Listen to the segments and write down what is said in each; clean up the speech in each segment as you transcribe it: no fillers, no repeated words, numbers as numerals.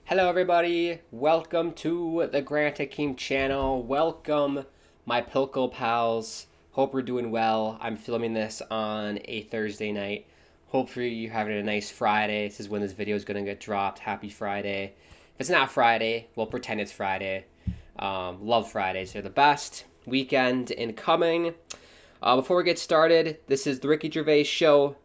Hello everybody, welcome to the Hakim channel. Welcome my Pilkle pals. Hope we're doing well. I'm filming this on a Thursday night. Hopefully you're having a nice Friday. This is when this video is going to get dropped. Happy Friday. If it's not Friday, we'll pretend it's Friday. Love Fridays, they're the best. Weekend incoming. Before we get started, this is the Ricky Gervais Show.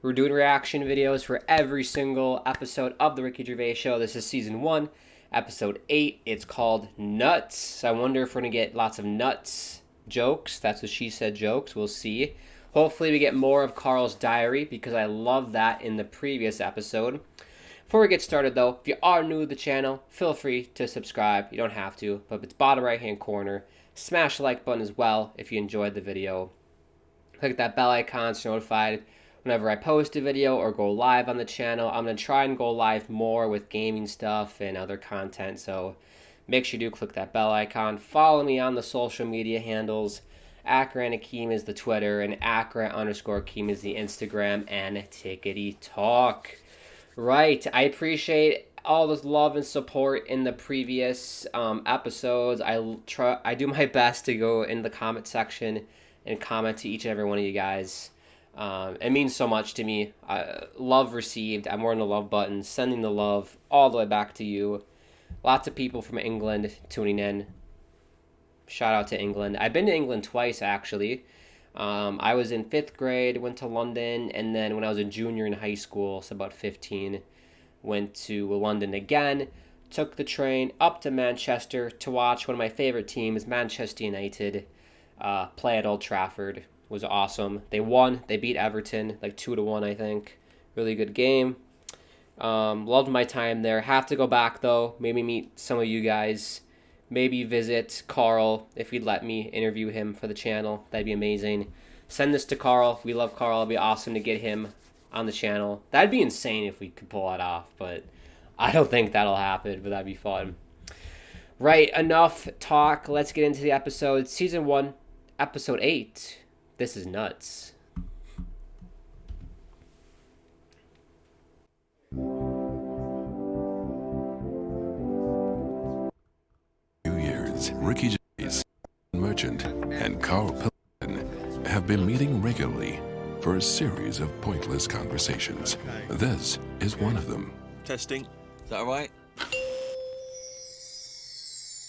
We're doing reaction videos for every single episode of the Ricky Gervais Show. This is season 1, episode 8. It's called Nuts. So I wonder if we're going to get lots of nuts jokes. That's what she said jokes. We'll see. Hopefully we get more of Karl's diary because I love that in the previous episode. Before we get started though, if you are new to the channel, feel free to subscribe. You don't have to, but it's bottom right hand corner. Smash the like button as well if you enjoyed the video. Click that bell icon so you're notified whenever I post a video or go live on the channel. I'm going to try and go live more with gaming stuff and other content, so make sure you do click that bell icon. Follow me on the social media handles. Hakim is the Twitter, and _Hakim is the Instagram, and Tickety Talk. Right, I appreciate all this love and support in the previous episodes. I do my best to go in the comment section and comment to each and every one of you guys. It means so much to me. Love received. I'm wearing the love button, sending the love all the way back to you. Lots of people from England tuning in. Shout out to England. I've been to England twice, actually. I was in 5th grade, went to London, and then when I was a junior in high school, so about 15, went to London again. Took the train up to Manchester to watch one of my favorite teams, Manchester United, play at Old Trafford. Was awesome. They won. They beat Everton like 2-1, I think. Really good game. Loved my time there. Have to go back though. Maybe meet some of you guys. Maybe visit Karl if he'd let me interview him for the channel. That'd be amazing. Send this to Karl. We love Karl. It'd be awesome to get him on the channel. That'd be insane if we could pull that off, but I don't think that'll happen, but that'd be fun. Right, enough talk. Let's get into the episode. Season 1, episode 8. This is nuts. Years, Ricky Gervais, merchant, and Karl Pilkington have been meeting regularly for a series of pointless conversations. This is one of them. Testing. Is that all right?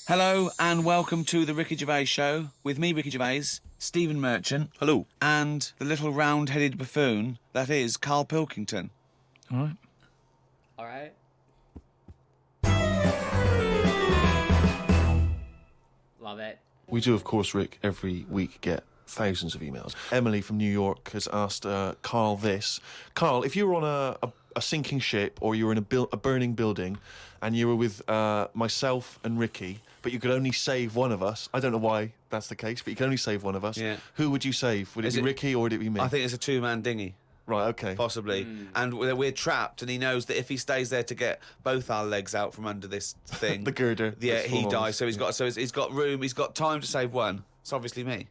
Hello and welcome to the Ricky Gervais Show with me, Ricky Gervais, Stephen Merchant. Hello. And the little round-headed buffoon that is Karl Pilkington. All right. Love it. We do, of course, Rick, every week get thousands of emails. Emily from New York has asked Karl this. Karl, if you were on a sinking ship or you were in a burning building and you were with myself and Ricky, but you could only save one of us, I don't know why that's the case, but you can only save one of us, Yeah. Who would you save? Would it be Ricky or would it be me? I think it's a two-man dinghy, Right, okay. possibly. And we're trapped, and he knows that if he stays there to get both our legs out from under this thing... The girder. Yeah, that's he full on. dies, so he's got room, he's got time to save one. It's obviously me.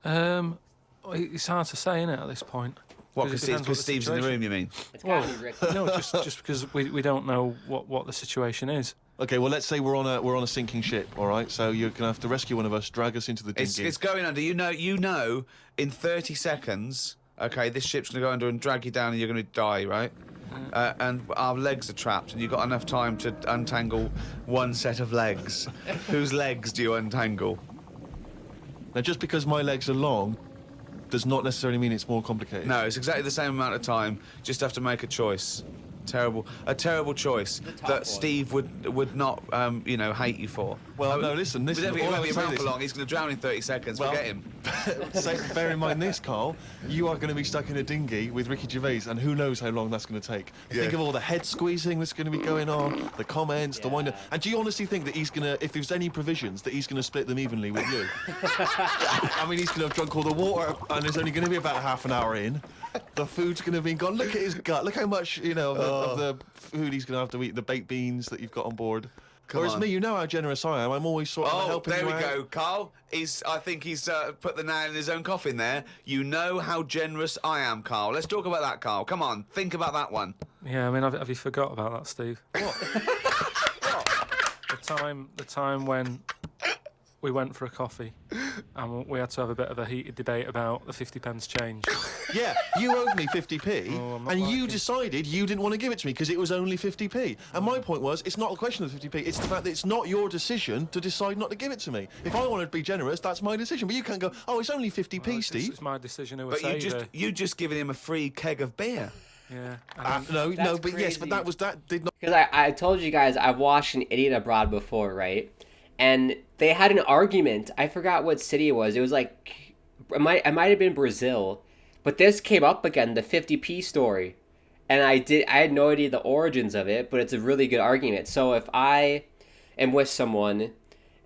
It's hard to say, isn't it, at this point? What, Because it because depends what the Steve's in the room, you mean? It's gotta be Ricky. No, just because we don't know what the situation is. Okay, well, let's say we're on a sinking ship, all right? So you're going to have to rescue one of us, drag us into the dinghy. It's going under. You know, in 30 seconds, okay, this ship's going to go under and drag you down and you're going to die, right? And our legs are trapped and you've got enough time to untangle one set of legs. Whose legs do you untangle? Now, just because my legs are long does not necessarily mean it's more complicated. No, it's exactly the same amount of time. Just have to make a choice. A terrible choice that one. Steve would not, hate you for. Well, no, listen. But if he all I won't be would say around is- for long, he's going to drown in 30 seconds. Well- Forget him. Bear in mind this, Karl. You are going to be stuck in a dinghy with Ricky Gervais, and who knows how long that's going to take. Think of all the head squeezing that's going to be going on, the comments, the wind. And do you honestly think that he's going to, if there's any provisions, that he's going to split them evenly with you? I mean, he's going to have drunk all the water, and there's only going to be about half an hour in. The food's going to be gone. Look at his gut. Look how much, of the food he's going to have to eat, the baked beans that you've got on board. Whereas me, you know how generous I am. I'm always sort of helping you out. Oh, there we go, Karl. I think he's put the nail in his own coffin there. You know how generous I am, Karl. Let's talk about that, Karl. Come on, think about that one. Yeah, I mean, have you forgot about that, Steve? What? The time when we went for a coffee and we had to have a bit of a heated debate about the 50p change. Yeah, you owed me 50p, I'm not and you liking- decided you didn't want to give it to me because it was only 50p. And my point was, it's not a question of 50p, it's the fact that it's not your decision to decide not to give it to me. If I want to be generous, that's my decision. But you can't go, oh, it's only 50p, Well, Steve. It's my decision who I But say. you just given him a free keg of beer. Yeah. No, That's but yes, but crazy. that did not. Because I told you guys I've watched An Idiot Abroad before, right? And they had an argument. I forgot what city it was. It was like it might have been Brazil, but this came up again, the 50p story, and I had no idea the origins of it, but it's a really good argument. So if I am with someone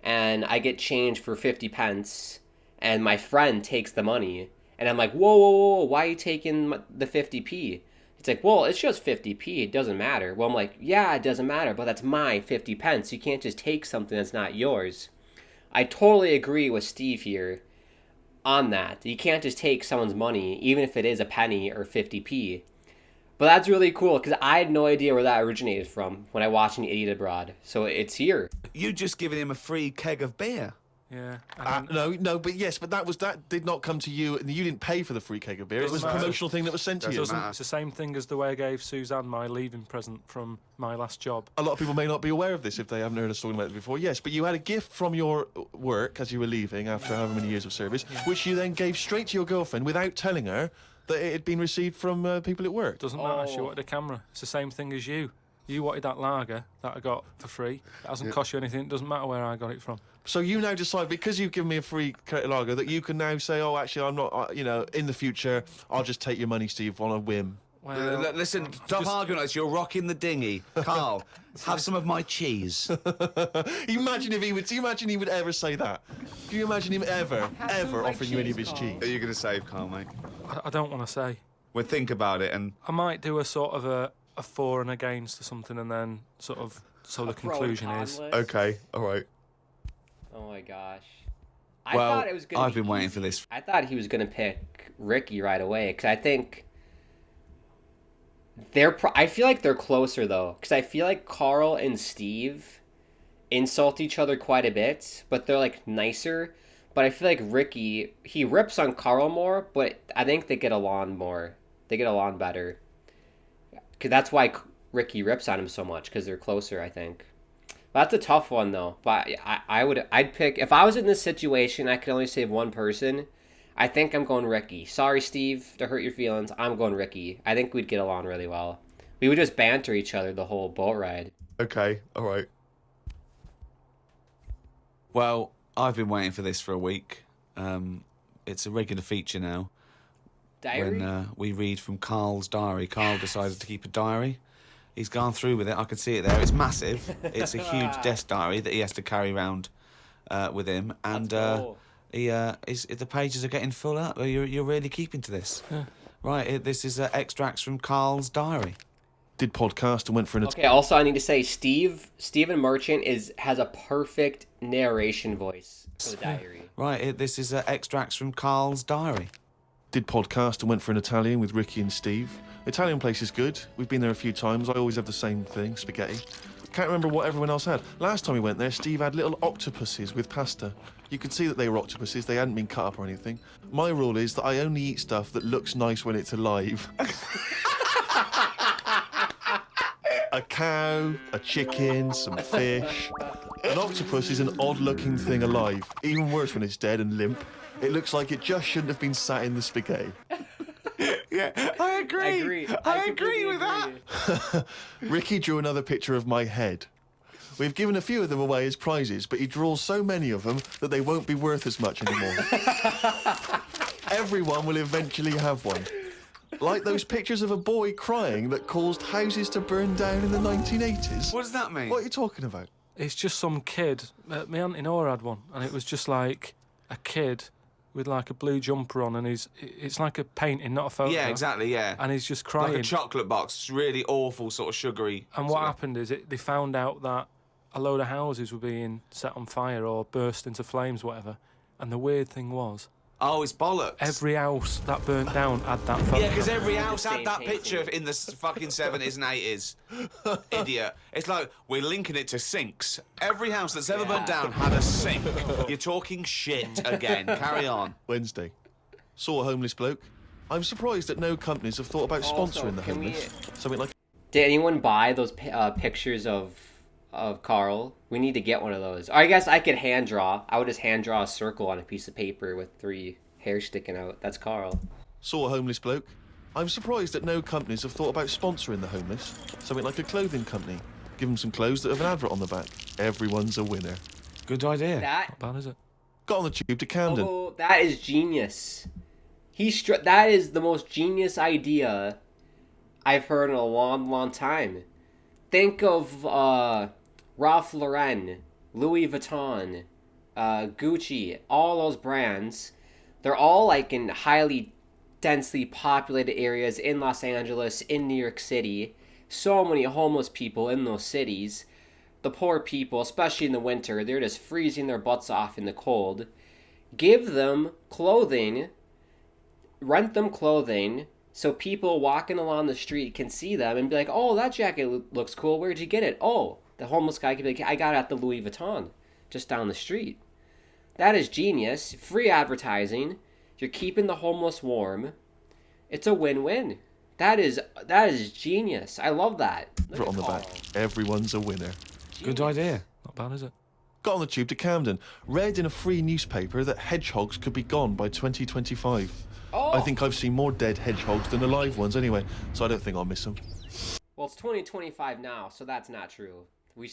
and I get change for 50 pence, and my friend takes the money, and I'm like, whoa, why are you taking the 50p? It's like, well, it's just 50p. It doesn't matter. Well, I'm like, yeah, it doesn't matter, but that's my 50 pence. You can't just take something that's not yours. I totally agree with Steve here on that. You can't just take someone's money, even if it is a penny or 50p. But that's really cool, because I had no idea where that originated from when I watched An Idiot Abroad. So it's here. You just given him a free keg of beer. Yeah. No, but yes, but that did not come to you, and you didn't pay for the free keg of beer. It was a promotional thing that was sent to you. It's the same thing as the way I gave Suzanne my leaving present from my last job. A lot of people may not be aware of this if they haven't heard us talking about it before. Yes, but you had a gift from your work as you were leaving after however many years of service, which you then gave straight to your girlfriend without telling her that it had been received from people at work. Doesn't matter. She wanted a camera. It's the same thing as you. You wanted that lager that I got for free. It hasn't cost you anything. It doesn't matter where I got it from. So you now decide, because you've given me a free lager, that you can now say, oh, actually, I'm not, in the future, I'll just take your money, Steve, on a whim. Well, Listen, stop arguing like this. You're rocking the dinghy. Karl, have some of my cheese. Imagine if he would. Do you imagine he would ever say that? Can you imagine him ever offering you any of his cheese? Are you going to save, Karl, mate? I don't want to say. Well, think about it and... I might do a sort of a for and against or something, and then sort of the conclusion is. Okay, all right. Oh my gosh. Well, thought it was gonna I've be been waiting easy. for this. I thought he was going to pick Ricky right away, because I think I feel like they're closer, though, because I feel like Karl and Steve insult each other quite a bit, but they're, like, nicer. But I feel like Ricky, he rips on Karl more, but I think they get along more. They get along better. Because that's why Ricky rips on him so much, because they're closer, I think. That's a tough one, though. But I'd pick, if I was in this situation, I could only save one person. I think I'm going Ricky. Sorry, Steve, to hurt your feelings. I'm going Ricky. I think we'd get along really well. We would just banter each other the whole boat ride. Okay, all right. Well, I've been waiting for this for a week. It's a regular feature now. Diary? When we read from Karl's diary. Karl decided to keep a diary. He's gone through with it. I can see it there. It's massive. It's a huge desk diary that he has to carry around with him. And cool. the pages are getting full up. You're really keeping to this. Right, this is extracts from Karl's diary. Did podcast and went for an... Okay, also I need to say Stephen Merchant has a perfect narration voice for the diary. Right, this is extracts from Karl's diary. Did podcast and went for an Italian with Ricky and Steve. Italian place is good. We've been there a few times. I always have the same thing, spaghetti. Can't remember what everyone else had. Last time we went there, Steve had little octopuses with pasta. You could see that they were octopuses. They hadn't been cut up or anything. My rule is that I only eat stuff that looks nice when it's alive. A cow, a chicken, some fish. An octopus is an odd-looking thing alive. Even worse when it's dead and limp. It looks like it just shouldn't have been sat in the spaghetti. Yeah, I agree. I agree with that. Ricky drew another picture of my head. We've given a few of them away as prizes, but he draws so many of them that they won't be worth as much anymore. Everyone will eventually have one. Like those pictures of a boy crying that caused houses to burn down in the 1980s. What does that mean? What are you talking about? It's just some kid. My auntie Nora had one, and it was just like a kid with like a blue jumper on, and it's like a painting, not a photo. Yeah, exactly, yeah. And he's just crying. Like a chocolate box, really awful, sort of sugary. And what happened is they found out that a load of houses were being set on fire or burst into flames, whatever. And the weird thing was, Oh, it's bollocks. every house that burnt down had that photo. Yeah, because every house The had same that painting. picture in the fucking 70s and 80s. Idiot. It's like, we're linking it to sinks. Every house that's ever burnt down had a sink. You're talking shit again. Carry on. Wednesday. Saw a homeless bloke. I'm surprised that no companies have thought about Also, sponsoring the can we- homeless. Something like Did anyone buy those pictures of Karl? We need to get one of those. Or I guess I could hand draw. I would just hand draw a circle on a piece of paper with 3 hairs sticking out. That's Karl. saw a homeless bloke. I'm surprised that no companies have thought about sponsoring the homeless. Something like a clothing company. Give them some clothes that have an advert on the back. Everyone's a winner. Good idea. That Not bad, is it? Got on the tube to Camden. oh, that is genius. That is the most genius idea I've heard in a long, long time. Think of Ralph Lauren, Louis Vuitton, Gucci, all those brands. They're all like in highly densely populated areas in Los Angeles, in New York City. So many homeless people in those cities. The poor people, especially in the winter, they're just freezing their butts off in the cold. Give them clothing, rent them clothing, so people walking along the street can see them and be like, oh, that jacket looks cool. Where'd you get it? Oh, the homeless guy could be like, I got it at the Louis Vuitton, just down the street. That is genius. Free advertising. You're keeping the homeless warm. It's a win-win. That is genius. I love that. Look Advert at on the back. Karl. Everyone's a winner. Good idea. Not bad, is it? Got on the tube to Camden. Read in a free newspaper that hedgehogs could be gone by 2025. Oh. I think I've seen more dead hedgehogs than alive ones anyway, so I don't think I'll miss them. Well, it's 2025 now, so that's not true.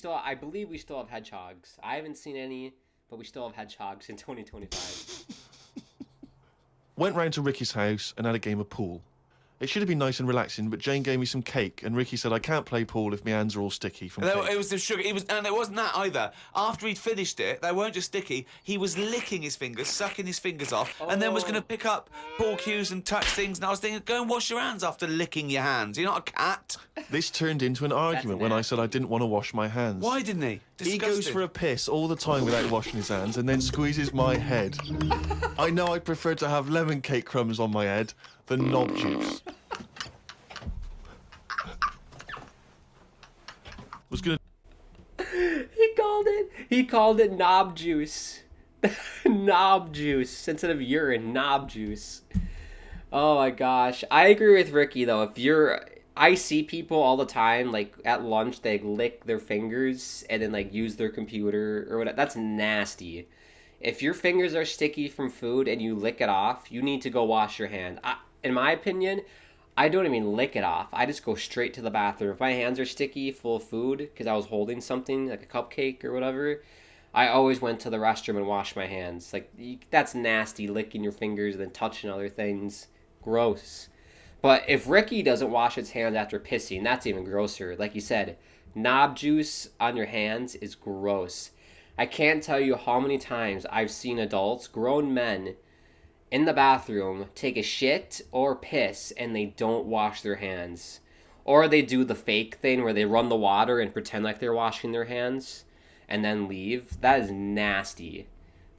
I believe we still have hedgehogs. I haven't seen any, but we still have hedgehogs in 2025. Went round to Ricky's house and had a game of pool. It should have been nice and relaxing, but Jane gave me some cake, and Ricky said I can't play pool if my hands are all sticky from cake. It was the sugar. And it wasn't that either. After he'd finished it, they weren't just sticky. He was licking his fingers, sucking his fingers off, and then was going to pick up pool cues and touch things. And I was thinking, go and wash your hands after licking your hands. You're not a cat. This turned into an argument when I said I didn't want to wash my hands. Why didn't he? He goes for a piss all the time without washing his hands and then squeezes my head. I know I prefer to have lemon cake crumbs on my head than knob juice. Was gonna He called it knob juice. Knob juice instead of urine. Knob juice. Oh my gosh, I agree with Ricky though. I see people all the time, like at lunch, they lick their fingers and then like use their computer or whatever. That's nasty. If your fingers are sticky from food and you lick it off, you need to go wash your hand. In my opinion, I don't even lick it off. I just go straight to the bathroom. If my hands are sticky, full of food, because I was holding something, like a cupcake or whatever, I always went to the restroom and washed my hands. Like, that's nasty, licking your fingers and then touching other things. Gross. But if Ricky doesn't wash his hands after pissing, that's even grosser. Like you said, knob juice on your hands is gross. I can't tell you how many times I've seen adults, grown men, in the bathroom take a shit or piss and they don't wash their hands. Or they do the fake thing where they run the water and pretend like they're washing their hands and then leave. That is nasty.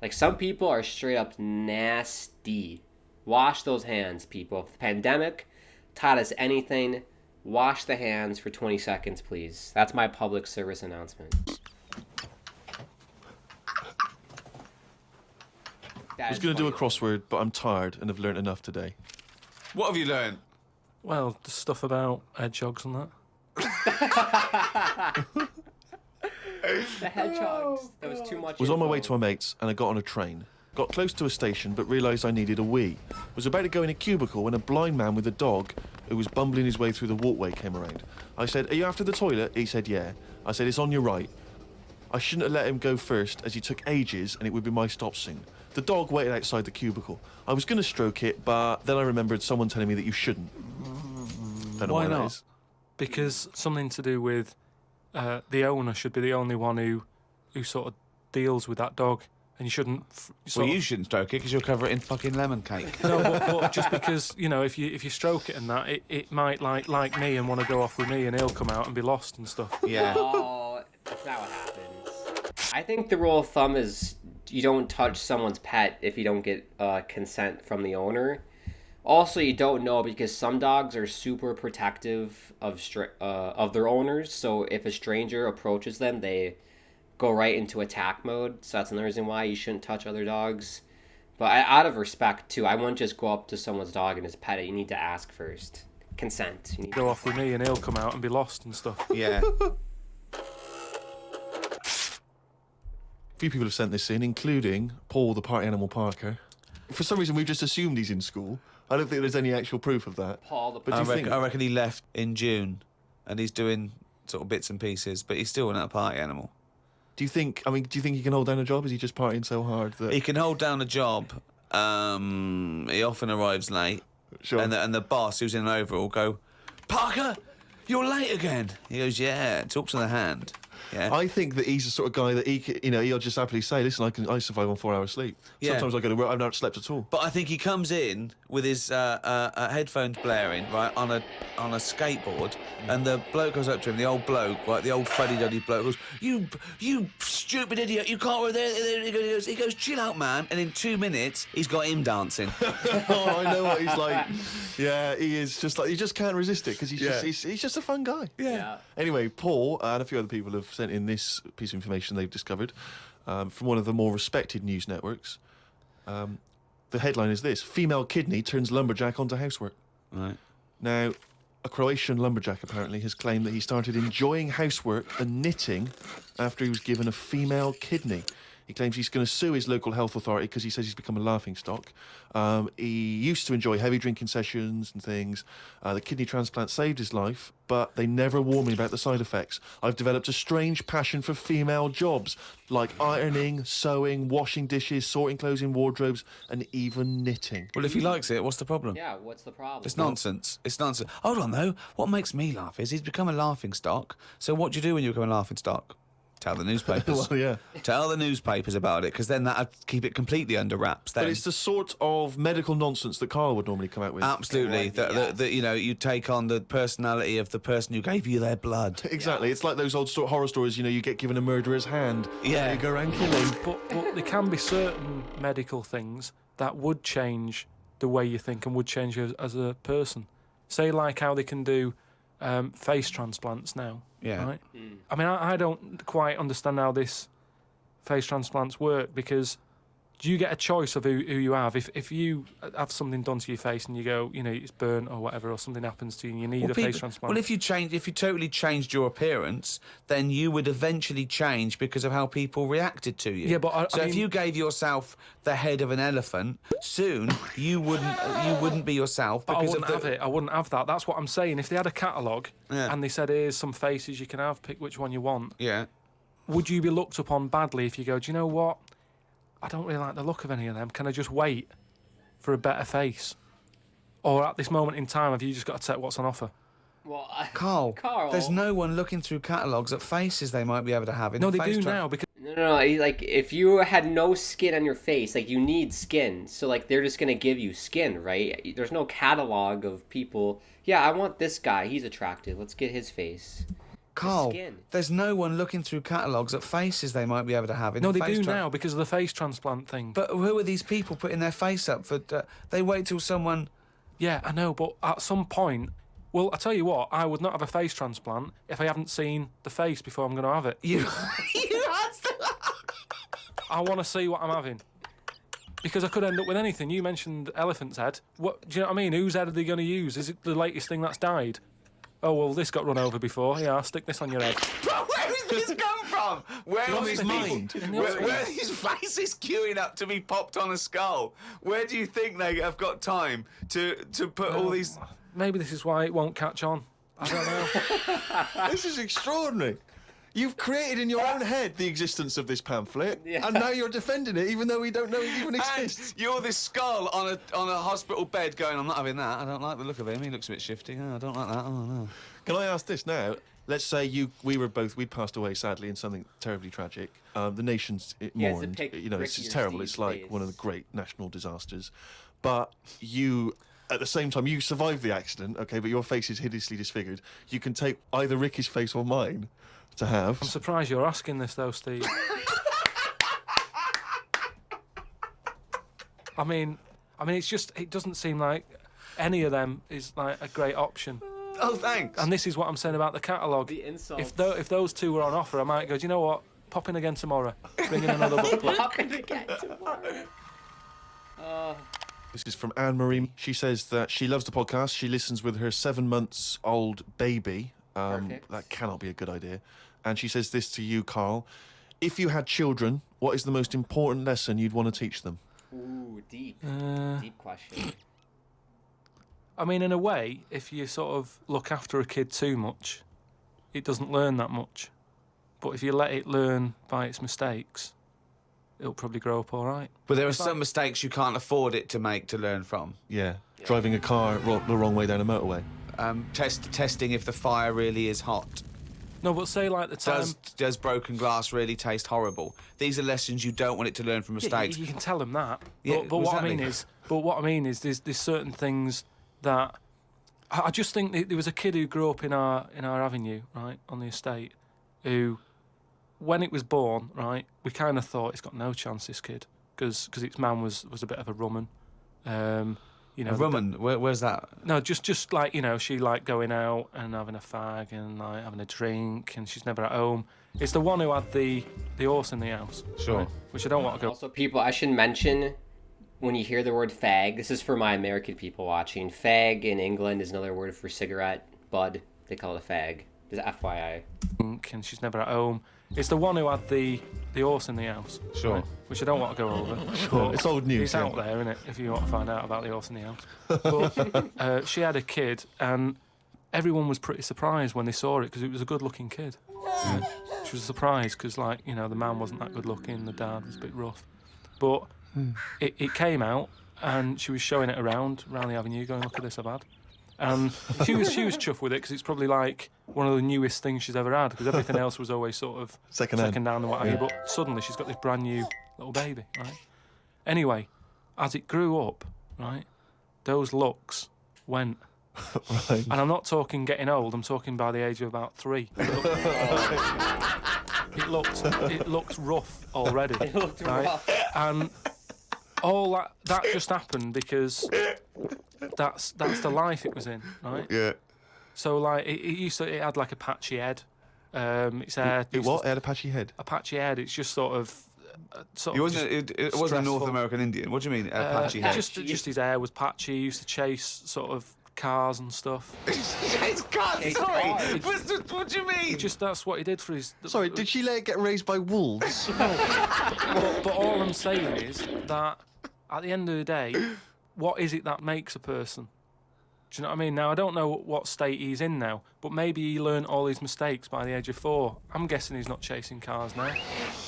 Like, some people are straight up nasty. Wash those hands, people. If the pandemic taught us anything, wash the hands for 20 seconds, please. That's my public service announcement. I was going to do a crossword, but I'm tired and have learnt enough today. What have you learned? Well, the stuff about hedgehogs and that. The hedgehogs. That was too much. Was on my way info. to my mates and I got on a train. Got close to a station but realised I needed a wee. Was about to go in a cubicle when a blind man with a dog who was bumbling his way through the walkway came around. I said, "Are you after the toilet?" He said, "Yeah." I said, "It's on your right." I shouldn't have let him go first as he took ages and it would be my stop soon. The dog waited outside the cubicle. I was going to stroke it, but then I remembered someone telling me that you shouldn't. Don't know Why why that not? is. Because something to do with the owner should be the only one who sort of deals with that dog, and you shouldn't. Well, you shouldn't stroke it because you'll cover it in fucking lemon cake. No, but just because, you know, if you stroke it and that, it might like me and want to go off with me, and he'll come out and be lost and stuff. Yeah. Oh, it's not what happens. I think the rule of thumb is you don't touch someone's pet if you don't get consent from the owner. Also, you don't know because some dogs are super protective of their owners. So if a stranger approaches them, they go right into attack mode. So that's another reason why you shouldn't touch other dogs. But out of respect, too, I wouldn't just go up to someone's dog and just pet it. You need to ask first. Consent. You need Go off with me and he'll come out and be lost and stuff. Yeah. A few people have sent this in, including Paul, the party animal Parker. For some reason, we've just assumed he's in school. I don't think there's any actual proof of that. Paul the But do you think... I reckon he left in June, and he's doing sort of bits and pieces, but he's still a party animal. Do you think he can hold down a job? Is he just partying so hard that... He can hold down a job. He often arrives late. Sure. And the boss, who's in an overall, will go, Parker, you're late again. He goes, yeah, talk to the hand. Yeah. I think that he's the sort of guy that he'll just happily say, listen, I survive on 4 hours sleep. Yeah. Sometimes I go to work, I've not slept at all. But I think he comes in with his headphones blaring, right, on a skateboard, and the bloke goes up to him, the old bloke, right, the old fuddy-duddy bloke, goes, you stupid idiot, you can't... He goes, chill out, man, and in 2 minutes, he's got him dancing. Oh, I know what he's like. Yeah, he is just like, you just can't resist it, because he's just a fun guy. Yeah. Anyway, Paul and a few other people have sent in this piece of information they've discovered from one of the more respected news networks. The headline is this: female kidney turns lumberjack onto housework. Right. Now, a Croatian lumberjack apparently has claimed that he started enjoying housework and knitting after he was given a female kidney. He claims he's going to sue his local health authority because he says he's become a laughingstock. He used to enjoy heavy drinking sessions and things. The kidney transplant saved his life, but they never warned me about the side effects. I've developed a strange passion for female jobs, like ironing, sewing, washing dishes, sorting clothes in wardrobes, and even knitting. Well, if he likes it, what's the problem? Yeah, what's the problem? It's nonsense. It's nonsense. Hold on, though. What makes me laugh is he's become a laughingstock. So what do you do when you become a laughingstock? Tell the newspapers. Well, yeah. Tell the newspapers about it, because then that'd keep it completely under wraps. Then. But it's the sort of medical nonsense that Karl would normally come out with. Absolutely. That you take on the personality of the person who gave you their blood. Exactly. It's like those old horror stories, you get given a murderer's hand. Yeah. You go around killing. But there can be certain medical things that would change the way you think and would change you as a person. Say like how they can do face transplants now. Yeah. Right? I mean, I don't quite understand how this face transplants work, because do you get a choice of who you have? If you have something done to your face and you go, it's burnt or whatever, or something happens to you and you need a face transplant. Well, if you totally changed your appearance, then you would eventually change because of how people reacted to you. Yeah, but if you gave yourself the head of an elephant, soon you wouldn't be yourself because I wouldn't have that. That's what I'm saying. If they had a catalogue and they said, here's some faces you can have, pick which one you want. Yeah. Would you be looked upon badly if you go, do you know what? I don't really like the look of any of them. Can I just wait for a better face? Or at this moment in time, have you just got to take what's on offer? Well, Carl, Karl, there's no one looking through catalogues at faces they might be able to have. No, they do now, because... No. Like, if you had no skin on your face, like, you need skin. So, like, they're just going to give you skin, right? There's no catalog of people. Yeah, I want this guy. He's attractive. Let's get his face. Carl, there's no one looking through catalogues at faces they might be able to have. No, they do now because of the face transplant thing. But who are these people putting their face up for? They wait till someone... Yeah, I know, but at some point... Well, I tell you what, I would not have a face transplant if I haven't seen the face before I'm going to have it. You had to... I want to see what I'm having. Because I could end up with anything. You mentioned elephant's head. What, do you know what I mean? Whose head are they going to use? Is it the latest thing that's died? Oh, well, this got run over before. Yeah, I'll stick this on your head. Where has this come from? Where are these mind? Where are these faces queuing up to be popped on a skull? Where do you think they have got time to put all these... Maybe this is why it won't catch on. I don't know. This is extraordinary. You've created in your own head the existence of this pamphlet, and now you're defending it, even though we don't know it even exists. And you're this skull on a hospital bed going, I'm not having that. I don't like the look of him. He looks a bit shifty. Oh, I don't like that. Oh, no. Can I ask this now? Let's say we'd passed away sadly in something terribly tragic. The nation's mourned. It's terrible. It's like one of the great national disasters. But you... At the same time, you survived the accident, okay, but your face is hideously disfigured. You can take either Ricky's face or mine to have. I'm surprised you're asking this though, Steve. I mean, it's just, it doesn't seem like any of them is like a great option. Oh, thanks. And this is what I'm saying about the catalogue. The insults. If those two were on offer, I might go, do you know what? Pop in again tomorrow. Bring in another booklet. Pop in again tomorrow. This is from Anne-Marie. She says that she loves the podcast. She listens with her 7-month-old baby. Perfect. That cannot be a good idea. And she says this to you, Karl. If you had children, what is the most important lesson you'd want to teach them? Ooh, deep question. I mean, in a way, if you sort of look after a kid too much, it doesn't learn that much. But if you let it learn by its mistakes, it'll probably grow up all right. But there are some mistakes you can't afford it to make to learn from. Yeah. Driving a car the wrong way down a motorway. Testing if the fire really is hot. No, but say like the time... Does broken glass really taste horrible? These are lessons you don't want it to learn from Yeah, mistakes. you can tell them that. Yeah, but what exactly. I mean is, there's certain things that I just think there was a kid who grew up in our avenue, right, on the estate, who, when it was born, right, we kind of thought it's got no chance, this kid, because its man was a bit of a rumman. You know, A rumman? Where's that? No, just like, you know, she liked going out and having a fag and like having a drink, and she's never at home. It's the one who had the horse in the house. Sure. Right, which I don't want to go. Also, people, I should mention, when you hear the word fag, this is for my American people watching. Fag in England is another word for cigarette. Bud, they call it a fag. Just FYI. And she's never at home. It's the one who had the horse in the house. Sure. Right, which I don't want to go over. Sure, it's old news, It's yeah. out there, isn't it, if you want to find out about the horse in the house. But she had a kid, and everyone was pretty surprised when they saw it, because it was a good-looking kid. She was surprised, because, like, you know, the man wasn't that good-looking, the dad was a bit rough. But it came out, and she was showing it around the avenue, going, look at this I've had. And she was chuffed with it, because it's probably like one of the newest things she's ever had, because everything else was always sort of Second-hand. second-hand and what have you. But suddenly she's got this brand new little baby, right? Anyway, as it grew up, right, those looks went. Right. And I'm not talking getting old, I'm talking by the age of about 3. It looked rough already. It looked right? rough. And all that just happened because that's the life it was in, right? Yeah. So like it had like a patchy head. Its hair. It what? It had a patchy head. A patchy head. It's just sort of. It wasn't a North stressful. American Indian. What do you mean, patchy head? Just his hair was patchy. He used to chase sort of cars and stuff. It's God, It's sorry. God. What do you mean? That's what he did for his. Sorry, did she let it get raised by wolves? But all I'm saying is that at the end of the day, what is it that makes a person? Do you know what I mean? Now, I don't know what state he's in now, but maybe he learned all his mistakes by the age of 4. I'm guessing he's not chasing cars now,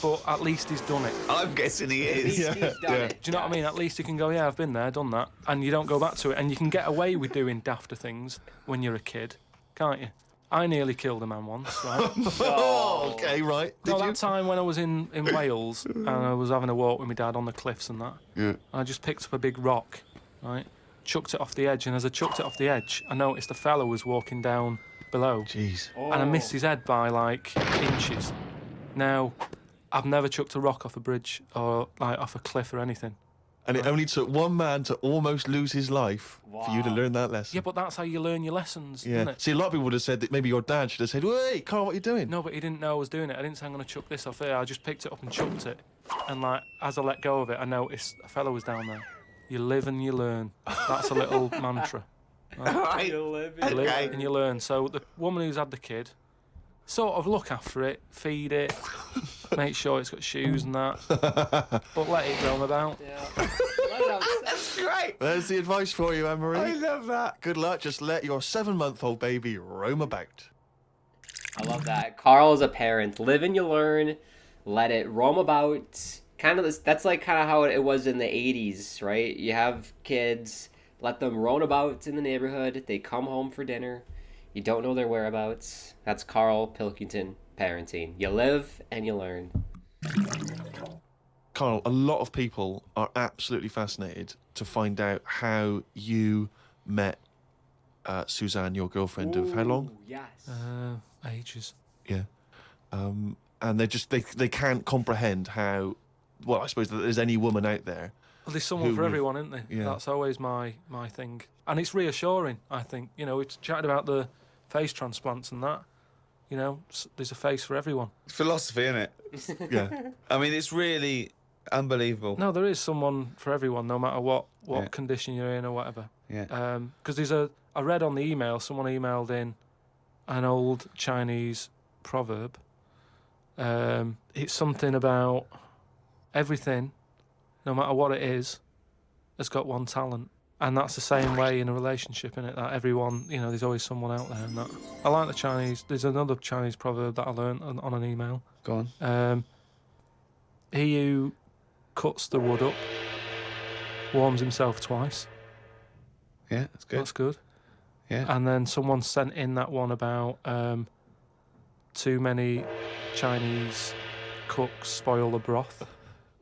but at least he's done it. I'm guessing he is. He's done it. Do you know what I mean? At least you can go, yeah, I've been there, done that, and you don't go back to it. And you can get away with doing dafter things when you're a kid, can't you? I nearly killed a man once, right? Oh, okay, right. Did That time when I was in Wales and I was having a walk with my dad on the cliffs and that, Yeah. I just picked up a big rock, right? Chucked it off the edge, and as I chucked it off the edge, I noticed a fella was walking down below. Jeez. And I missed his head by like inches. Now, I've never chucked a rock off a bridge or like off a cliff or anything. And it only took one man to almost lose his life for you to learn that lesson. Yeah, but that's how you learn your lessons, Yeah. isn't it? See, a lot of people would have said that maybe your dad should have said, "Wait, Karl, what are you doing?" No, but he didn't know I was doing it. I didn't say I'm going to chuck this off here. I just picked it up and chucked it. And like, as I let go of it, I noticed a fellow was down there. You live and you learn. That's a little mantra. Right? You live You live Okay. and you learn. So the woman who's had the kid, sort of look after it, feed it, make sure it's got shoes and that, but let it roam about. Yeah. That's great. There's the advice for you, I Anne-Marie. love that. Good luck. Just let your 7-month-old baby roam about. I love that. Karl is a parent. Live and you learn. Let it roam about. Kind of this. That's like kind of how it was in the 80s, right? You have kids, let them roam about in the neighborhood. They come home for dinner. You don't know their whereabouts. That's Karl Pilkington parenting. You live and you learn. Karl, a lot of people are absolutely fascinated to find out how you met Suzanne, your girlfriend of how long? Yes. Ages. Yeah. and they can't comprehend how. Well, I suppose that there's any woman out there. Well, there's someone for everyone, isn't there? Yeah. That's always my thing, and it's reassuring. I think we chatted about the face transplants and that. There's a face for everyone. It's philosophy, isn't it? Yeah. I mean, it's really unbelievable. No, there is someone for everyone, no matter what condition you're in or whatever. Yeah. Because I read on the email, someone emailed in an old Chinese proverb. It's something about everything, no matter what it is, has got one talent. And that's the same way in a relationship, innit? That everyone, there's always someone out there. And that I like the Chinese. There's another Chinese proverb that I learned on an email. Go on. He who cuts the wood up warms himself twice. Yeah, that's good. That's good. Yeah. And then someone sent in that one about too many Chinese cooks spoil the broth.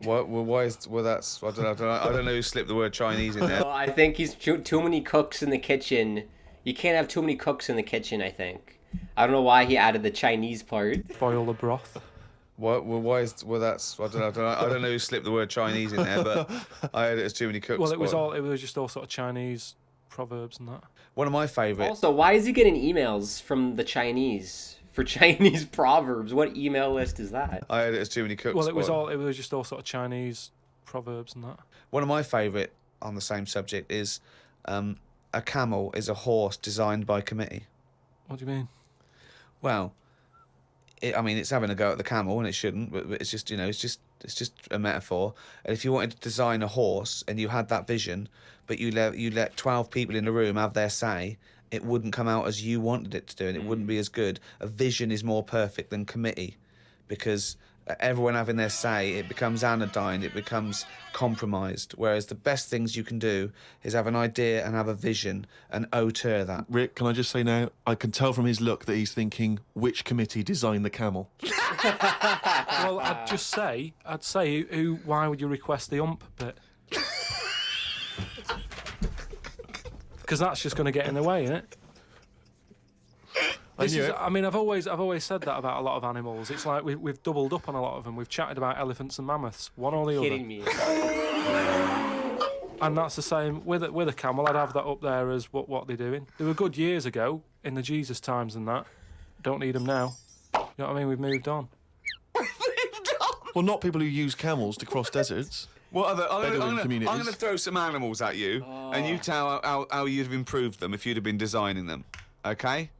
What? Well, why is? Well, that's. I don't know who slipped the word Chinese in there. Well, I think he's too many cooks in the kitchen. You can't have too many cooks in the kitchen, I think. I don't know why he added the Chinese part. Spoil the broth. What? Well, why is? Well, that's. I don't know who slipped the word Chinese in there, but I heard it as too many cooks. Well, it was just all sort of Chinese proverbs and that. One of my favourite. Also, why is he getting emails from the Chinese for Chinese proverbs? What email list is that? I heard it as too many cooks. Well, it was just all sort of Chinese proverbs and that. One of my favourite on the same subject is a camel is a horse designed by committee. What do you mean? Well, it's having a go at the camel, and it shouldn't. But it's just, it's just a metaphor. And if you wanted to design a horse and you had that vision, but you let 12 people in the room have their say, it wouldn't come out as you wanted it to do, and it wouldn't be as good. A vision is more perfect than committee, because everyone having their say, it becomes anodyne, it becomes compromised. Whereas the best things you can do is have an idea and have a vision and auteur that. Rick, can I just say now, I can tell from his look that he's thinking, which committee designed the camel? Well, I'd say, why would you request the ump bit? Because that's just going to get in the way, isn't it? I've always said that about a lot of animals. It's like we've doubled up on a lot of them. We've chatted about elephants and mammoths, one or the other. Kidding me. And that's the same with a camel. I'd have that up there as what they're doing. They were good years ago in the Jesus times and that. Don't need them now. You know what I mean? We've moved on. Well, not people who use camels to cross deserts. What other? Bedouin communities. I'm going to throw some animals at you, and you tell how you'd have improved them if you'd have been designing them. Okay?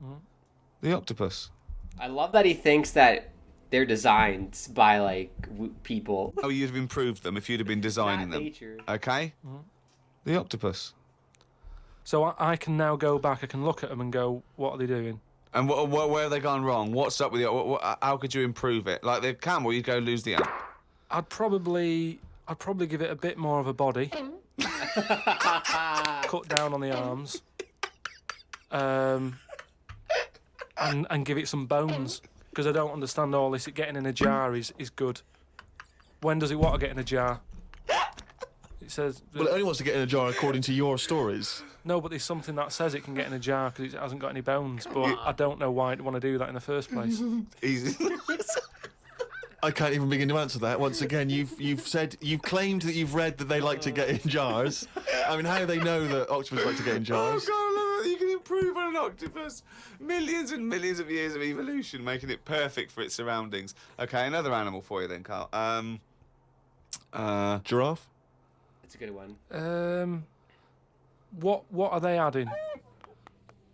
The octopus. I love that he thinks that they're designed by people. How you'd have improved them if you'd have been designing them. Nature. Okay? The octopus. So I can now go back. I can look at them and go, what are they doing? And where have they gone wrong? What's up with you? How could you improve it? Like the camel, you'd go lose the amp. I'd probably give it a bit more of a body. Cut down on the arms. And give it some bones. Because I don't understand all this. Getting in a jar is good. When does it want to get in a jar? It says... Well, it only wants to get in a jar according to your stories. No, but there's something that says it can get in a jar because it hasn't got any bones. But I don't know why it'd want to do that in the first place. Easy. I can't even begin to answer that. Once again, you've claimed that you've read that they like to get in jars. I mean, how do they know that octopus like to get in jars? Oh, God, you can improve on an octopus. Millions and millions of years of evolution, making it perfect for its surroundings. Okay, another animal for you then, Karl. Giraffe? It's a good one. What are they adding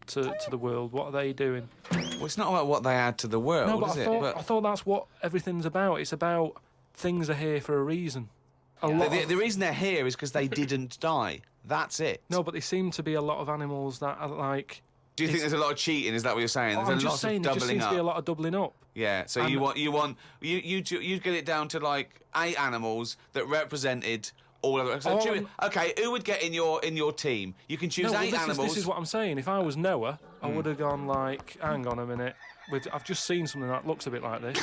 to the world? What are they doing? Well, it's not about what they add to the world, No, but is it? I thought that's what everything's about. It's about things are here for a reason. The reason they're here is because they didn't die. That's it. No, but there seem to be a lot of animals that are like... Do you think there's a lot of cheating? Is that what you're saying? There's I'm a just lot saying, of there just doubling seems up. to be a lot of doubling up. Yeah, so you get it down to like 8 animals that represented all of it. So okay, who would get in your team? You can choose 8 animals. This is what I'm saying. If I was Noah, I would have gone like, hang on a minute. I've just seen something that looks a bit like this.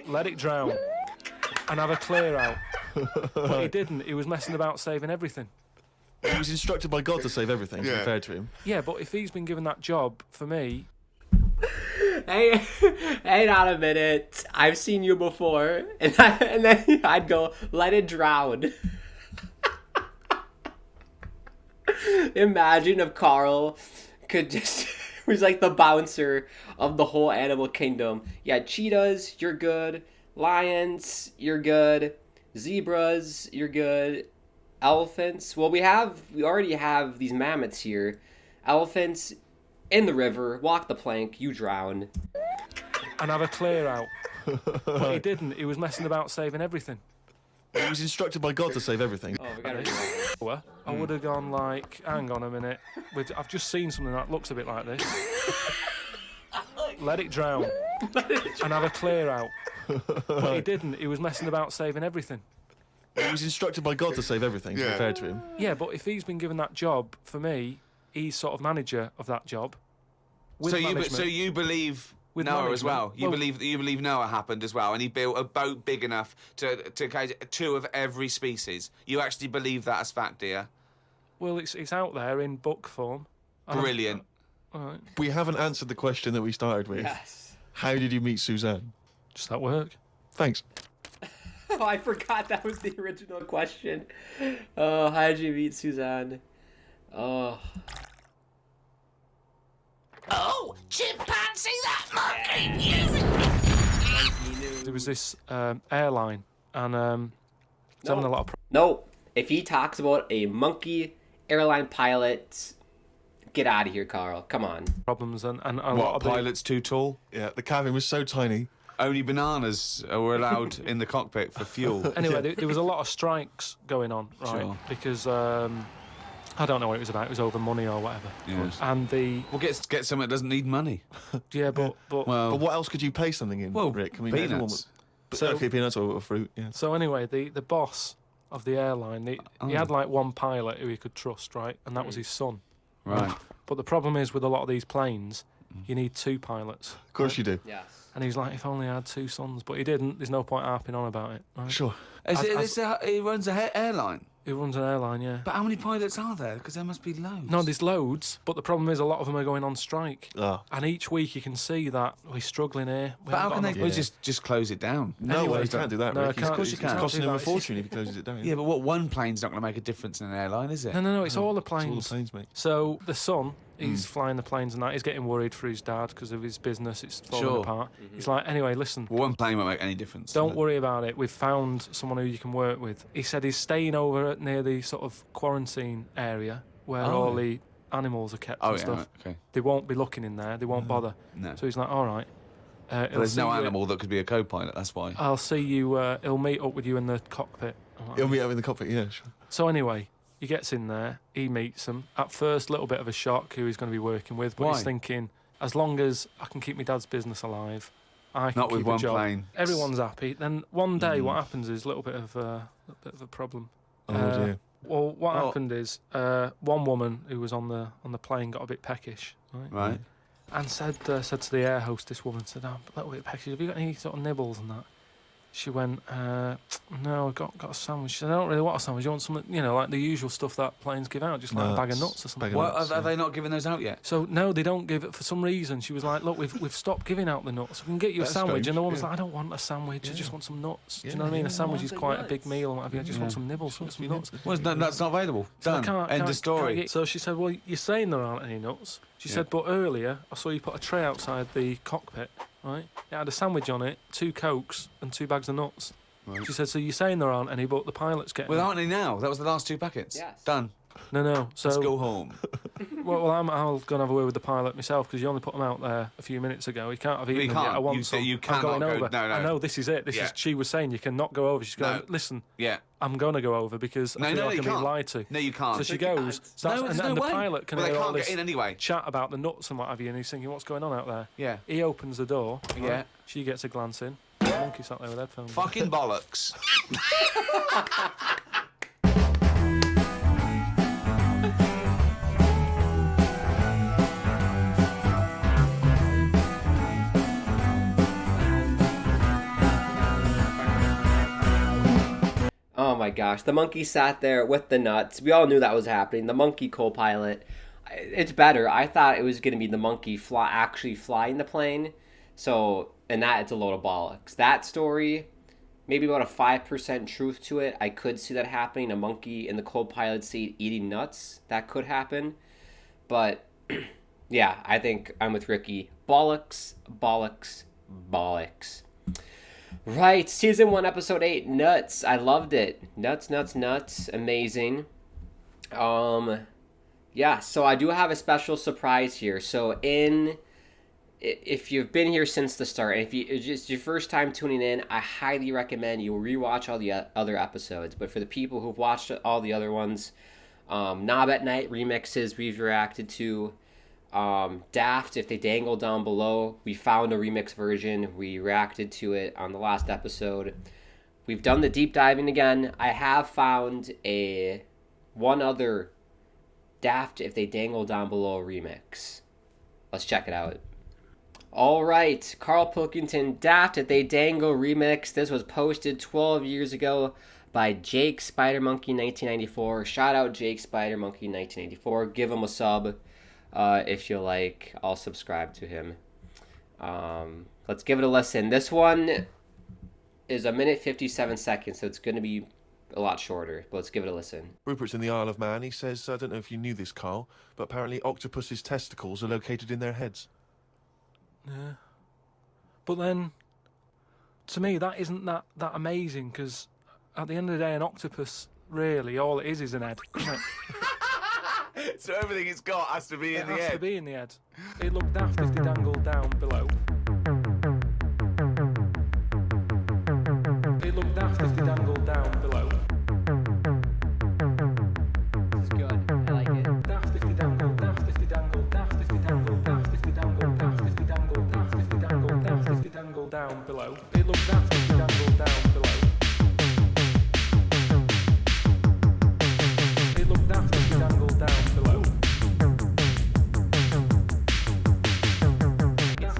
Let it drown and have a clear out. But he didn't. He was messing about saving everything. He was instructed by God to save everything, to be fair to him. Yeah, but if he's been given that job, for me... hey, hang on a minute. I've seen you before. And then I'd go, let it drown. Imagine if Karl could just... was like the bouncer of the whole animal kingdom. Yeah, cheetahs, you're good. Lions, you're good. Zebras, you're good. Elephants, well, we already have these mammoths here. Elephants, in the river, walk the plank, you drown. And have a clear out. But he didn't. He was messing about saving everything. He was instructed by God to save everything. Oh, we gotta I would have gone like, hang on a minute. I've just seen something that looks a bit like this. Let it drown. And have a clear out. But he didn't. He was messing about saving everything. He was instructed by God to save everything, to be fair to him. Yeah, but if he's been given that job, for me, he's sort of manager of that job. With management. So you believe With Noah management. as well? You believe Noah happened as well, and he built a boat big enough to catch 2 of every species. You actually believe that as fact, do you? Well, it's out there in book form. Brilliant. All right. We haven't answered the question that we started with. Yes. How did you meet Suzanne? Just at work. Thanks. Oh, I forgot that was the original question. Oh, how did you meet Suzanne? Oh. Oh, chimpanzee, that monkey! There was this airline, and it's having a lot of No, if he talks about a monkey airline pilot, get out of here, Karl. Come on. problems, and a lot What, of the, pilot's too tall? Yeah, the cabin was so tiny. Only bananas were allowed in the cockpit for fuel. Anyway, there was a lot of strikes going on, right? Sure. Because I don't know what it was about. It was over money or whatever. Yes. And Well, get something that doesn't need money. but Well, But what else could you pay something in, well, Rick? I mean, peanuts. everyone would- So- okay, peanuts or fruit, yeah. so anyway, the boss of the airline, he had like one pilot who he could trust, right? And that was his son. Right. But the problem is with a lot of these planes, you need 2 pilots. Of course you do. Yes. And he's like, if only I had 2 sons, but he didn't. There's no point harping on about it. Right? Sure. He runs an airline. He runs an airline, yeah. But how many pilots are there? Because there must be loads. No, there's loads, but the problem is a lot of them are going on strike. Ah. And each week you can see that we're struggling here. But how can they Yeah. just close it down? No, Anyway, you can't do that, no, Rick. I can't. Of course you Can't It's costing do him a that. fortune if he closes it down. Yeah, but what, one plane's not going to make a difference in an airline, is it? No, it's all the It's all the planes. planes, mate. So the son, he's flying the planes and that. He's getting worried for his dad because of his business. It's falling Sure. apart. He's like, anyway, listen, Well, one plane won't make any difference. don't worry about it. We've found someone who you can work with. He said he's staying over near the sort of quarantine area where Oh. all the animals are kept Oh, and yeah, stuff. right, okay. They won't be looking in there. They won't bother. No. So he's like, all right. But there's no animal that could be a co-pilot, that's why. I'll see you. He'll meet up with you in the cockpit. I'm like, He'll meet up in the cockpit, yeah, sure. So anyway, he gets in there, he meets them. At first, a little bit of a shock who he's going to be working with, but Why? he's thinking, as long as I can keep my dad's business alive, I can Not with keep one a job. plane. Everyone's happy. Then one day, what happens is a little bit of a problem. Oh, dear. Well, what Oh. happened is one woman who was on the plane got a bit peckish, right? Right. And said to the air hostess woman, said, "I'm a little bit peckish. Have you got any sort of nibbles and that?" She went, "No, I've got a sandwich." She said, "I don't really want a sandwich. You want something, like the usual stuff that planes give out, just like a bag of nuts or something." bag of What, nuts, are they not giving those out yet? So no, they don't give it for some reason. She was like, "Look, we've stopped giving out the nuts. We can get you a That's sandwich." strange, And the woman's yeah. like, "I don't want a sandwich. I just want some nuts." Do you Yeah, know what I mean? yeah. A sandwich is quite a big meal and what have you. I just want some nibbles, want some nuts. Well, that's not available. So I Done. End can't of story. get- So she said, "Well, you're saying there aren't any nuts." She said, "But earlier I saw you put a tray outside the cockpit, right? It had a sandwich on it, 2 Cokes and 2 bags of nuts." Right. She said, "So you're saying there aren't any, but the pilot's getting Well, them." aren't they now? That was the last 2 packets. Yes. Done. No. So Let's go home. well, I'll go and have a word with the pilot myself because you only put them out there a few minutes ago. He can't have eaten You them yet. can't. I want You- some. you I'm cannot going go- over. no, no. I know this is it. This Yeah. is. She was saying you cannot go over. She's going. No. Listen, Yeah. I'm going to go over because No, I feel no, like you I'm being can't. lied to. No, you can't. So she goes, starts, No, and, there's and no the way. pilot can Well, they hear all can't get this in anyway. chat about the nuts and what have you, and he's thinking, what's going on out there? Yeah. He opens the door. Yeah. Right? She gets a glance in. The monkey sat there with headphones. Fucking bollocks. Oh my gosh, the monkey sat there with the nuts. We all knew that was happening. The monkey co-pilot. It's better. I thought it was going to be the monkey actually flying the plane. So, and that it's a load of bollocks. That story, maybe about a 5% truth to it. I could see that happening. A monkey in the co-pilot seat eating nuts. That could happen. But, yeah, I think I'm with Ricky. Bollocks, bollocks, bollocks. Right, Season 1, Episode 8, Nuts. I loved it. Nuts, nuts, nuts. Amazing. Yeah, so I do have a special surprise here. So if you've been here since the start, and if it's just your first time tuning in, I highly recommend you rewatch all the other episodes. But for the people who've watched all the other ones, Knob at Night remixes we've reacted to, Daft, If They Dangle Down Below, we found a remix version. We reacted to it on the last episode. We've done the deep diving again. I have found one other Daft, If They Dangle Down Below remix. Let's check it out. All right, Karl Pilkington, Daft, If They Dangle remix. This was posted 12 years ago by Jake Spider-Monkey 1994. Shout out Jake Spider-Monkey 1994. Give him a sub if you like. I'll subscribe to him. Let's give it a listen. This one is 1 minute 57 seconds, so it's going to be a lot shorter, but let's give it a listen. Rupert's in the Isle of Man. He says, I don't know if you knew this, Karl, but apparently octopus's testicles are located in their heads. Yeah. But then, to me, that isn't that amazing, because at the end of the day, an octopus, really, all it is an head, isn't it? So everything it's got has to be in the It has to head. be in the head. It looked daft if they dangled down below. It looked daft if they dangled down below. This is good. I like it. Daft if they dangled, daft if they dangled, daft if they dangled, daft if they dangled, daft if they dangled, daft if they dangled, daft if they dangled down below. It looked daft if they dangled down below. It looked daft if they dangled down below.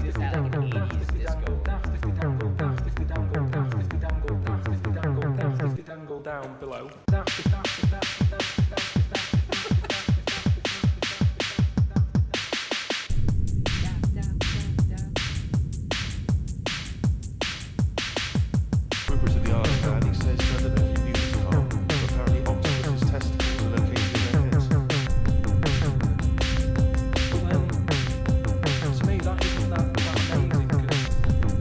It's like an 80s disco. Daft if they dangled, daft if they dangled, daft if they dangled, daft if they dangled, daft if they dangled down below. Daft if daft if daft if daft if daft if daft if daft if daft if daft if daft Rupert's in the Isle of Man. He says, I don't know if you knew this, Karl, but apparently octopus's testicles are located in their heads. But then, to me, that isn't that amazing, because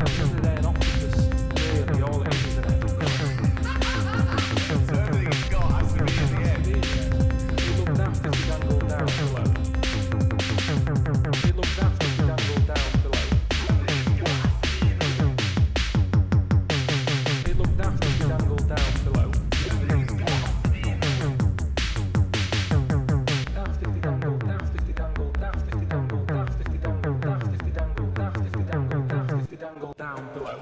at the end of the day, an octopus, really, all it is an head. So everything it's got has to be in the head. It looked daft if they dangled down below. It looked daft if they dangled down below. It looked daft if they dangled down below. Daft if they dangled, daft if they dangled, daft if they dangled, daft if they dangled, daft if they dangled, daft if they dangled, daft if they dangled down below.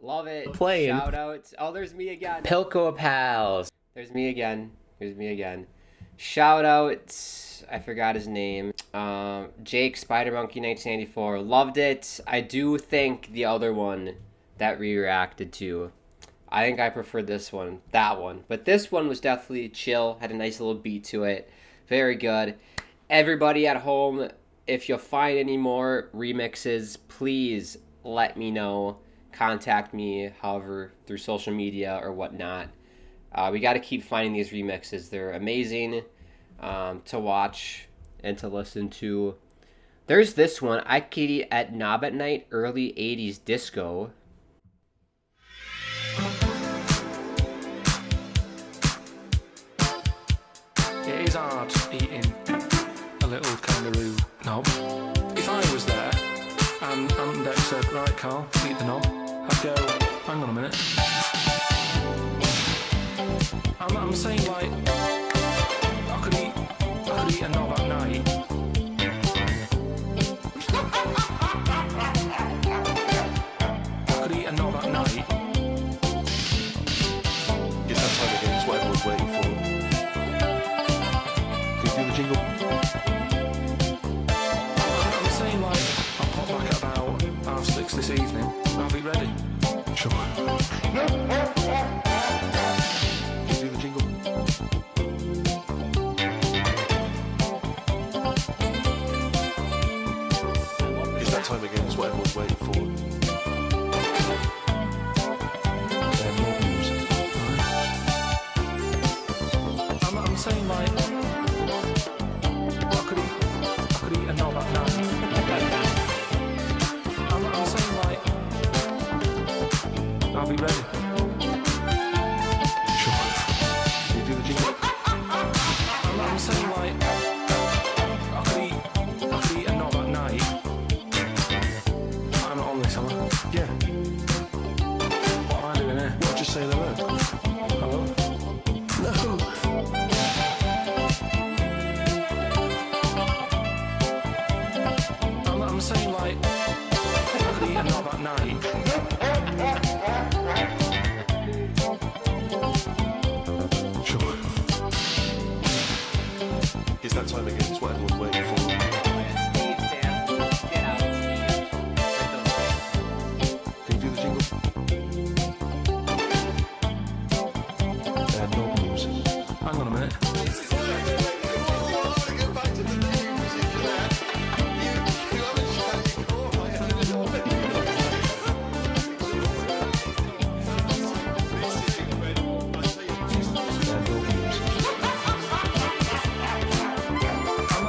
Love it. Playing. Shout out. Oh, there's me again. Pilko Pals. There's me again. There's me again. Shout out. I forgot his name. Jake Spider-Monkey 1994. Loved it. I do think the other one that we reacted to, I think I preferred this one. That one. But this one was definitely chill. Had a nice little beat to it. Very good. Everybody at home, if you'll find any more remixes, please let me know. Contact me, however, through social media or whatnot. We got to keep finding these remixes. They're amazing to watch and to listen to. There's this one, I Kitty at Knob at Night, early 80s disco. It is hard eating a little kangaroo knob. If I was there and Aunt Dex said, right, Karl, eat the knob, I'd go, hang on a minute. I'm saying, like, I could eat a knob at night. I could eat a knob at night. It's that time again. It's what everyone's waiting for. Can you do the jingle? I'm saying, like, I'll pop back at about 6:30 this evening. I'll be ready. Sure. Can you do the jingle? time again. It's what everyone's waiting for. I'm saying like I could eat a knob at night. I'm saying like I'll be ready. Sure. Can you do the jingle? I'm saying like I could eat a knob at night. I'm not on this, am I? Yeah. What am I doing here? Well, just say hello. Hello? No. I'm saying like I could eat a knob at night. Sure. It's that time again. It's what everyone's waiting for. Can you do the jingle? Knob musings. Hang on a minute.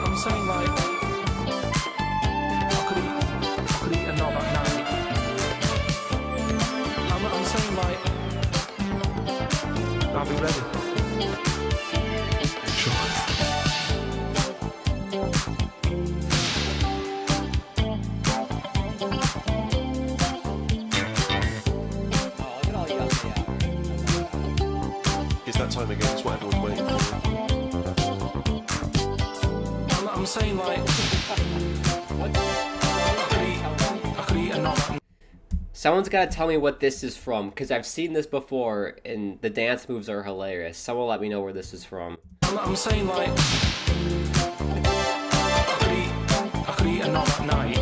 I'm saying like I could eat a knob at night. I'm saying like I'll be ready. Sure. It's that time again. It's what everyone's waiting for. I'm saying like I could eat a knob at night. Someone's got to tell me what this is from, because I've seen this before, and the dance moves are hilarious. Someone let me know where this is from. I'm saying like I could eat a knob at night.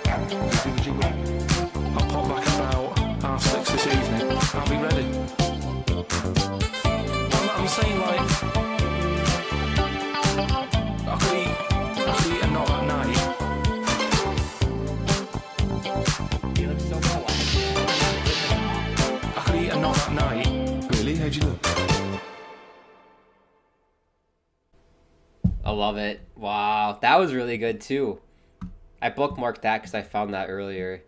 Can you do the jingle? I'll pop back about 6:30 this evening. I'll be ready. I'm saying like I could eat a knob at night. I could eat a knob at night. Really? How'd you know? I love it. Wow, that was really good too. I bookmarked that because I found that earlier.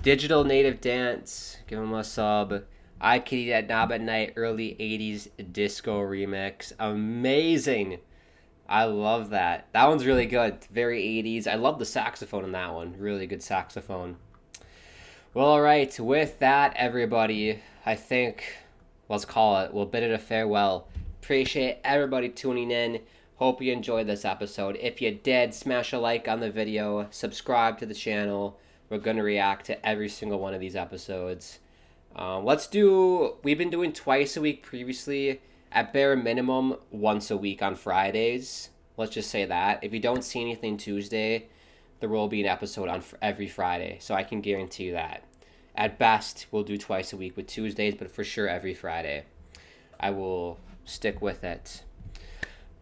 Digital Native Dance, give him a sub. I Could Eat at Knob at Night, early 80s disco remix. Amazing. I love that. That one's really good. Very 80s. I love the saxophone in that one. Really good saxophone. Well, all right. With that, everybody, I think, let's call it. We'll bid it a farewell. Appreciate everybody tuning in. Hope you enjoyed this episode. If you did, smash a like on the video. Subscribe to the channel. We're going to react to every single one of these episodes. We've been doing twice a week previously. At bare minimum, once a week on Fridays. Let's just say that. If you don't see anything Tuesday, there will be an episode on every Friday. So I can guarantee you that. At best, we'll do twice a week with Tuesdays, but for sure every Friday. I will stick with it.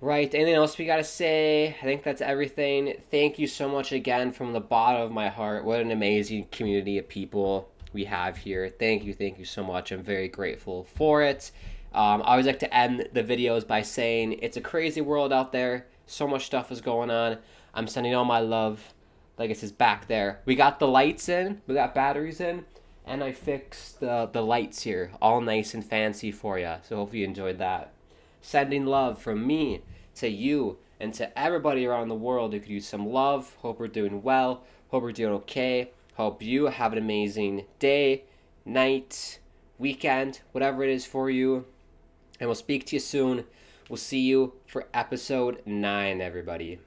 Right, anything else we gotta say? I think that's everything. Thank you so much again from the bottom of my heart. What an amazing community of people we have here. Thank you so much. I'm very grateful for it. I always like to end the videos by saying it's a crazy world out there. So much stuff is going on. I'm sending all my love. Like it says back there. We got the lights in. We got batteries in. And I fixed the lights here. All nice and fancy for you. So hope you enjoyed that. Sending love from me to you and to everybody around the world who could use some love. Hope we're doing well. Hope we're doing okay. Hope you have an amazing day, night, weekend, whatever it is for you. And we'll speak to you soon. We'll see you for episode 9, everybody.